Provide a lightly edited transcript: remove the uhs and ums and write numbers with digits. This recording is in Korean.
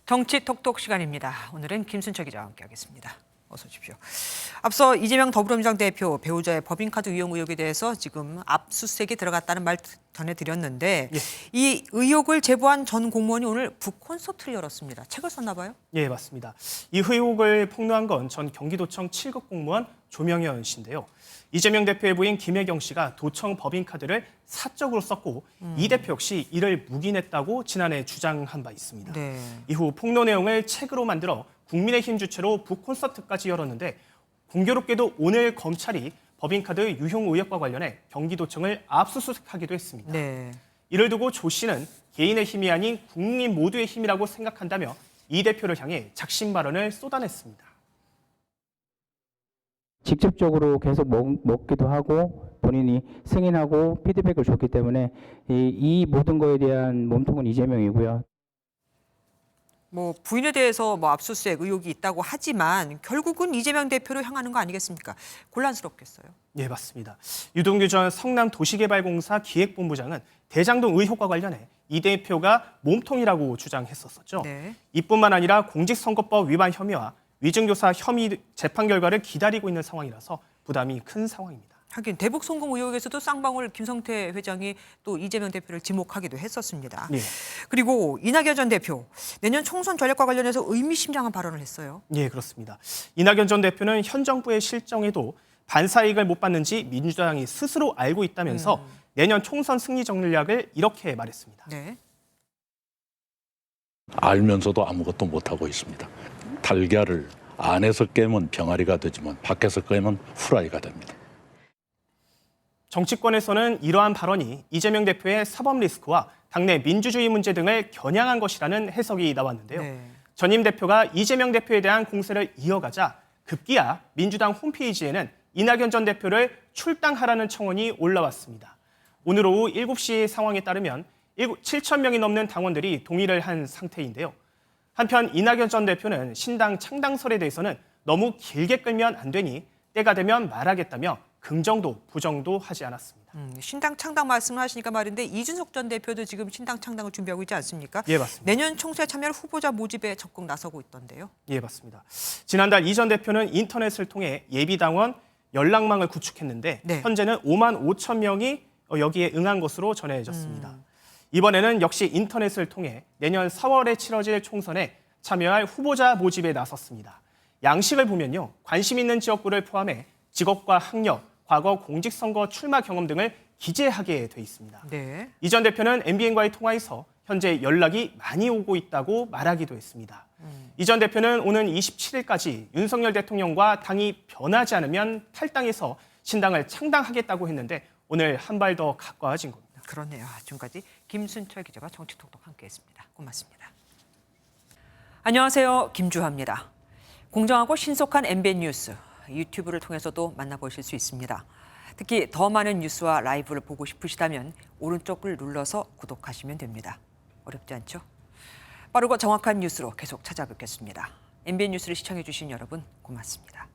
정치 톡톡 시간입니다. 오늘은 김순철 기자와 함께하겠습니다. 어서 오십시오. 앞서 이재명 더불어민주당 대표 배우자의 법인카드 유용 의혹에 대해서 지금 압수수색이 들어갔다는 말 전해드렸는데 이 의혹을 제보한 전 공무원이 오늘 북콘서트를 열었습니다. 책을 썼나 봐요? 예, 맞습니다. 이 의혹을 폭로한 건 전 경기도청 7급 공무원 조명현 씨인데요. 이재명 대표의 부인 김혜경 씨가 도청 법인카드를 사적으로 썼고 이 대표 역시 이를 묵인했다고 지난해 주장한 바 있습니다. 네. 이후 폭로 내용을 책으로 만들어 국민의힘 주최로 북콘서트까지 열었는데 공교롭게도 오늘 검찰이 법인카드 유용 의혹과 관련해 경기도청을 압수수색하기도 했습니다. 네. 이를 두고 조 씨는 개인의 힘이 아닌 국민 모두의 힘이라고 생각한다며 이 대표를 향해 작심 발언을 쏟아냈습니다. 직접적으로 계속 먹기도 하고 본인이 승인하고 피드백을 줬기 때문에 이 모든 거에 대한 몸통은 이재명이고요. 부인에 대해서 압수수색 의혹이 있다고 하지만 결국은 이재명 대표로 향하는 거 아니겠습니까? 곤란스럽겠어요. 네, 맞습니다. 유동규 전 성남도시개발공사 기획본부장은 대장동 의혹과 관련해 이 대표가 몸통이라고 주장했었죠. 네. 이뿐만 아니라 공직선거법 위반 혐의와 위증교사 혐의 재판 결과를 기다리고 있는 상황이라서 부담이 큰 상황입니다. 하긴 대북 송금 의혹에서도 쌍방울 김성태 회장이 또 이재명 대표를 지목하기도 했었습니다. 네. 그리고 이낙연 전 대표 내년 총선 전략과 관련해서 의미심장한 발언을 했어요. 네, 그렇습니다. 이낙연 전 대표는 현 정부의 실정에도 반사이익을 못 받는지 민주당이 스스로 알고 있다면서 내년 총선 승리 전략을 이렇게 말했습니다. 네. 알면서도 아무것도 못하고 있습니다. 달걀을 안에서 깨면 병아리가 되지만 밖에서 깨면 후라이가 됩니다. 정치권에서는 이러한 발언이 이재명 대표의 사법 리스크와 당내 민주주의 문제 등을 겨냥한 것이라는 해석이 나왔는데요. 네. 전임 대표가 이재명 대표에 대한 공세를 이어가자 급기야 민주당 홈페이지에는 이낙연 전 대표를 출당하라는 청원이 올라왔습니다. 오늘 오후 7시 상황에 따르면 7천 명이 넘는 당원들이 동의를 한 상태인데요. 한편 이낙연 전 대표는 신당 창당설에 대해서는 너무 길게 끌면 안 되니 때가 되면 말하겠다며 긍정도 부정도 하지 않았습니다. 신당 창당 말씀을 하시니까 말인데 이준석 전 대표도 지금 신당 창당을 준비하고 있지 않습니까? 예, 맞습니다. 내년 총선에 참여할 후보자 모집에 적극 나서고 있던데요. 예, 맞습니다. 지난달 이 전 대표는 인터넷을 통해 예비당원 연락망을 구축했는데 네. 현재는 5만 5천 명이 여기에 응한 것으로 전해졌습니다. 이번에는 역시 인터넷을 통해 내년 4월에 치러질 총선에 참여할 후보자 모집에 나섰습니다. 양식을 보면요. 관심 있는 지역구를 포함해 직업과 학력, 과거 공직선거 출마 경험 등을 기재하게 돼 있습니다. 네. 이 전 대표는 MBN과의 통화에서 현재 연락이 많이 오고 있다고 말하기도 했습니다. 이 전 대표는 오는 27일까지 윤석열 대통령과 당이 변하지 않으면 탈당해서 신당을 창당하겠다고 했는데 오늘 한 발 더 가까워진 겁니다. 그렇네요. 지금까지 김순철 기자와 정치톡톡 함께했습니다. 고맙습니다. 안녕하세요. 김주하입니다. 공정하고 신속한 MBN 뉴스 유튜브를 통해서도 만나보실 수 있습니다. 특히 더 많은 뉴스와 라이브를 보고 싶으시다면 오른쪽을 눌러서 구독하시면 됩니다. 어렵지 않죠? 빠르고 정확한 뉴스로 계속 찾아뵙겠습니다. MBN 뉴스를 시청해 주신 여러분 고맙습니다.